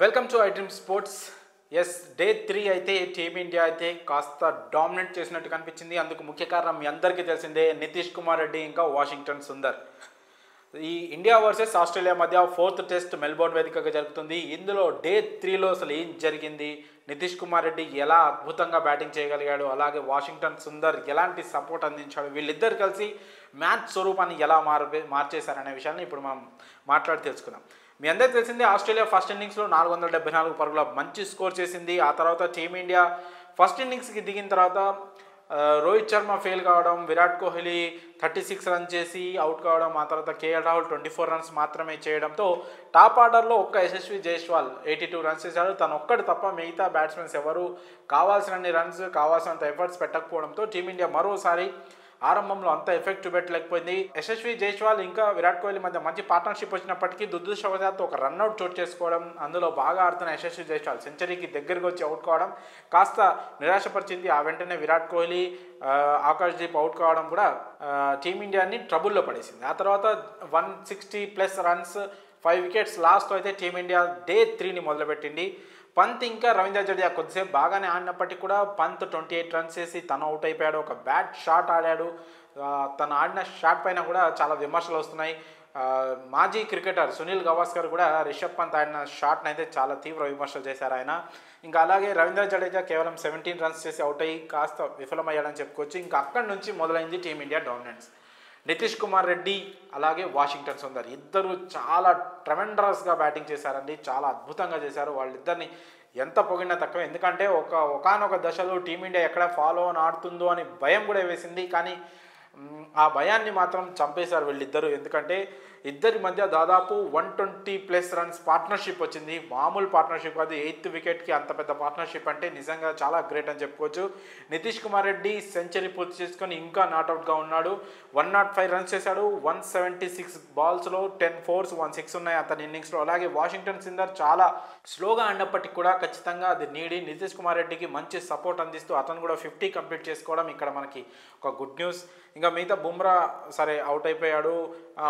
Welcome to i dream sports. Yes, day 3 అయితే team India అయితే కాస్త డామినేట్ చేసినట్టు కనిపించింది. అందుకు ముఖ్య కారణం మీ అందరికీ తెలిసిందే, నితీష్ కుమార్ రెడ్డి ఇంకా వాషింగ్టన్ సుందర్. ఈ ఇండియా వర్సెస్ ఆస్ట్రేలియా మధ్య 4th టెస్ట్ మెల్బోర్న్ వేదికగా జరుగుతుంది. ఇందులో డే 3లో అసలు ఏం జరిగింది, నితీష్ కుమార్ రెడ్డి ఎలా అద్భుతంగా బ్యాటింగ్ చేయగలిగాడు, అలాగే వాషింగ్టన్ సుందర్ ఎలాంటి సపోర్ట్ అందించాడు, వీళ్ళిద్దరు కలిసి మ్యాచ్ స్వరూపాన్ని ఎలా మార్చేశారనే విషయాన్ని ఇప్పుడు మనం మాట్లాడి తెలుసుకుందాం. మీ అందరికీ తెలిసిందే, ఆస్ట్రేలియా ఫస్ట్ ఇన్నింగ్స్లో 474 పరుగుల మంచి స్కోర్ చేసింది. ఆ తర్వాత టీమిండియా ఫస్ట్ ఇన్నింగ్స్కి దిగిన తర్వాత రోహిత్ శర్మ ఫెయిల్ కావడం, విరాట్ కోహ్లీ 36 రన్స్ చేసి అవుట్ కావడం, ఆ తర్వాత కేఎల్ రాహుల్ 24 రన్స్ మాత్రమే చేయడంతో టాప్ ఆర్డర్లో ఒక్క యశస్వి జైస్వాల్ 82 రన్స్ చేశాడు. తను ఒక్కడు తప్ప మిగతా బ్యాట్స్మెన్స్ ఎవరు కావాల్సినన్ని రన్స్, కావాల్సినంత ఎఫర్ట్స్ పెట్టకపోవడంతో టీమిండియా మరోసారి ఆరంభంలో అంత ఎఫెక్ట్ చూపెట్టలేకపోయింది. యశస్వి జైస్వాల్ ఇంకా విరాట్ కోహ్లీ మధ్య మంచి పార్ట్నర్షిప్ వచ్చినప్పటికీ దురదృష్టవశాత్తు ఒక రన్అట్ చోటు చేసుకోవడం, అందులో బాగా ఆడుతున్న యశస్వి జైస్వాల్ సెంచరీకి దగ్గరకు వచ్చి అవుట్ కావడం కాస్త నిరాశపరిచింది. ఆ వెంటనే విరాట్ కోహ్లీ, ఆకాశ్దీప్ అవుట్ కావడం కూడా టీమిండియాని ట్రబుల్లో పడేసింది. ఆ తర్వాత 160+ రన్స్, 5 వికెట్స్ లాస్తో అయితే టీమిండియా డే 3ని మొదలుపెట్టింది. పంత్ ఇంకా రవీంద్ర జడేజా కొద్దిసేపు బాగానే ఆడినప్పటికీ కూడా పంత్ 28 రన్స్ చేసి తను అవుట్ అయిపోయాడు. ఒక బ్యాట్ షాట్ ఆడాడు. తను ఆడిన షాట్ పైన కూడా చాలా విమర్శలు వస్తున్నాయి. మాజీ క్రికెటర్ సునీల్ గవాస్కర్ కూడా రిషబ్ పంత్ ఆడిన షాట్ని అయితే చాలా తీవ్ర విమర్శలు చేశారు ఆయన. ఇంకా అలాగే రవీంద్ర జడేజా కేవలం 17 రన్స్ చేసి అవుట్ అయ్యి కాస్త విఫలమయ్యాడని చెప్పుకోవచ్చు. ఇంకా అక్కడి నుంచి మొదలైంది టీమిండియా డామినెన్స్. నితీష్ కుమార్ రెడ్డి అలాగే వాషింగ్టన్ సుందర్ ఇద్దరు చాలా ట్రెమెండరస్గా బ్యాటింగ్ చేశారండి. చాలా అద్భుతంగా చేశారు. వాళ్ళిద్దరిని ఎంత పొగిడినా తక్కువ. ఎందుకంటే ఒకానొక దశలో టీమిండియా ఎక్కడ ఫాలో ఆన్ ఆడుతుందో అని భయం కూడా వేసింది. కానీ ఆ భయాన్ని మాత్రం చంపేశారు వీళ్ళిద్దరూ. ఎందుకంటే ఇద్దరి మధ్య దాదాపు 120+ రన్స్ పార్ట్నర్షిప్ వచ్చింది. మామూలు పార్ట్నర్షిప్ కాదు. 8th వికెట్కి అంత పెద్ద పార్ట్నర్షిప్ అంటే నిజంగా చాలా గ్రేట్ అని చెప్పుకోవచ్చు. నితీష్ కుమార్ రెడ్డి సెంచరీ పూర్తి చేసుకొని ఇంకా నాట్అవుట్గా ఉన్నాడు. 105 రన్స్ చేశాడు. 176 బాల్స్లో 10 4s 1 6 ఉన్నాయి అతని ఇన్నింగ్స్లో. అలాగే వాషింగ్టన్ సుందర్ చాలా స్లోగా ఆడినప్పటికీ కూడా ఖచ్చితంగా అది నీడి నితీష్ కుమార్ రెడ్డికి మంచి సపోర్ట్ అందిస్తూ అతను కూడా 50 కంప్లీట్ చేసుకోవడం ఇక్కడ మనకి ఒక గుడ్ న్యూస్. ఇంకా మిగతా బుమ్రా సరే అవుట్ అయిపోయాడు.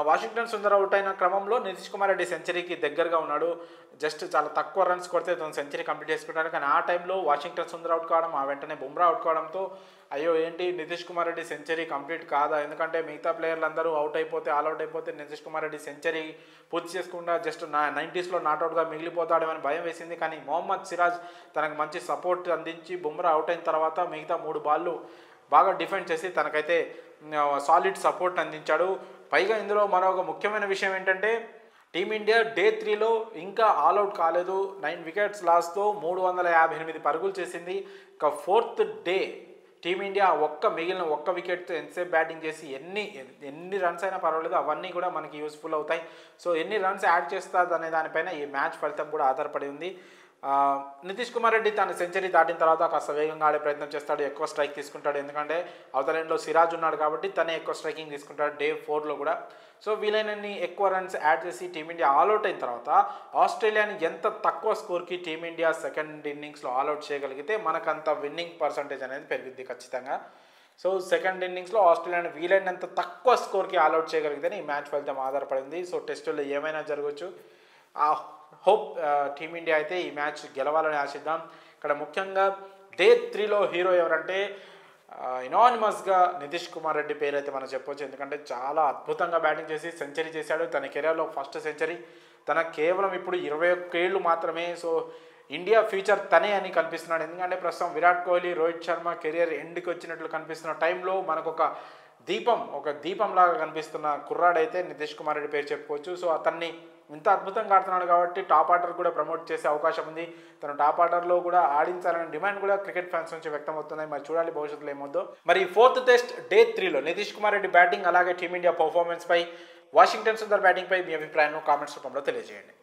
వాషింగ్టన్ సుందర్ అవుట్ అయిన క్రమంలో నితీష్ కుమార్ రెడ్డి సెంచరీకి దగ్గరగా ఉన్నాడు. జస్ట్ చాలా తక్కువ రన్స్ కొడితే తను సెంచరీ కంప్లీట్ చేసుకుంటాడు. కానీ ఆ టైంలో వాషింగ్టన్ సుందర్ అవుట్ కావడం, ఆ వెంటనే బుమ్రా అవుట్ కావడంతో అయ్యో ఏంటి నితీష్ కుమార్ రెడ్డి సెంచరీ కంప్లీట్ కాదా, ఎందుకంటే మిగతా ప్లేయర్లు అందరూ అవుట్ అయిపోతే ఆల్అవుట్ అయిపోతే నితీష్ కుమార్ రెడ్డి సెంచరీ పూర్తి చేసుకుండా జస్ట్ 90sలో నాట్అవుట్గా మిగిలిపోతాడేమని భయం వేసింది. కానీ మొహమ్మద్ సిరాజ్ తనకు మంచి సపోర్ట్ అందించి బుమ్రా అవుట్ అయిన తర్వాత మిగతా 3 బాళ్ళు బాగా డిఫెండ్ చేసి తనకైతే సాలిడ్ సపోర్ట్ అందించాడు. పైగా ఇందులో మరొక ముఖ్యమైన విషయం ఏంటంటే టీమిండియా డే 3లో ఇంకా ఆల్అవుట్ కాలేదు. 9 వికెట్స్ లాస్తో 358 పరుగులు చేసింది. ఇక 4th డే టీమిండియా మిగిలిన ఒక్క వికెట్తో ఎంతసేపు బ్యాటింగ్ చేసి ఎన్ని రన్స్ అయినా పర్వాలేదు, అవన్నీ కూడా మనకి యూస్ఫుల్ అవుతాయి. సో ఎన్ని రన్స్ యాడ్ చేస్తుంది అనే దానిపైన ఈ మ్యాచ్ ఫలితం కూడా ఆధారపడి ఉంది. నితీష్ కుమార్ రెడ్డి తన సెంచరీ దాటిన తర్వాత కాస్త వేగంగా ఆడే ప్రయత్నం చేస్తాడు, ఎక్కువ స్ట్రైక్ తీసుకుంటాడు. ఎందుకంటే అవతల ఎండ్లో సిరాజ్ ఉన్నాడు కాబట్టి తనే ఎక్కువ స్ట్రైకింగ్ తీసుకుంటాడు డే 4లో కూడా. సో వీలైనన్ని ఎక్కువ రన్స్ యాడ్ చేసి టీమిండియా ఆల్అవుట్ అయిన తర్వాత ఆస్ట్రేలియాని ఎంత తక్కువ స్కోర్కి టీమిండియా సెకండ్ ఇన్నింగ్స్లో ఆల్అవుట్ చేయగలిగితే మనకంత విన్నింగ్ పర్సంటేజ్ అనేది పెరుగుద్ది ఖచ్చితంగా. సో సెకండ్ ఇన్నింగ్స్లో ఆస్ట్రేలియాని వీలైనంత తక్కువ స్కోర్కి ఆల్అవుట్ చేయగలిగితేనే ఈ మ్యాచ్ ఫలితం ఆధారపడింది. సో టెస్టుల్లో ఏమైనా జరగవచ్చు. హోప్ టీమిండియా అయితే ఈ మ్యాచ్ గెలవాలని ఆశిద్దాం. ఇక్కడ ముఖ్యంగా డే 3లో హీరో ఎవరంటే ఇనానిమస్గా నితీష్ కుమార్ రెడ్డి పేరు అయితే మనం చెప్పొచ్చు. ఎందుకంటే చాలా అద్భుతంగా బ్యాటింగ్ చేసి సెంచరీ చేశాడు. తన కెరీర్లో ఫస్ట్ సెంచరీ. తన కేవలం ఇప్పుడు 21 ఏళ్ళు మాత్రమే. సో ఇండియా ఫ్యూచర్ తనే అని కనిపిస్తున్నాడు. ఎందుకంటే ప్రస్తుతం విరాట్ కోహ్లీ, రోహిత్ శర్మ కెరీర్ ఎండ్కి వచ్చినట్లు కనిపిస్తున్న టైంలో మనకు ఒక దీపంలాగా కనిపిస్తున్న కుర్రాడైతే నితీష్ కుమార్ రెడ్డి పేరు చెప్పుకోవచ్చు. సో అతన్ని ఇంత అద్భుతంగా ఆడుతున్నాడు కాబట్టి టాప్ ఆర్డర్ కూడా ప్రమోట్ చేసే అవకాశం ఉంది. తను టాప్ ఆర్డర్లో కూడా ఆడించాలనే డిమాండ్ కూడా క్రికెట్ ఫ్యాన్స్ నుంచి వ్యక్తం అవుతున్నాయి. మరి చూడాలి భవిష్యత్తులో ఏమవుతుందో. మరి 4th టెస్ట్ డే 3లో నితీష్ కుమార్ రెడ్డి బ్యాటింగ్ అలాగే టీమిండియా పర్ఫార్మెన్స్ పై, వాషింగ్టన్ సుందర్ బ్యాటింగ్ పై మీ అభిప్రాయాన్ని కామెంట్స్ రూపంలో తెలియజేయండి.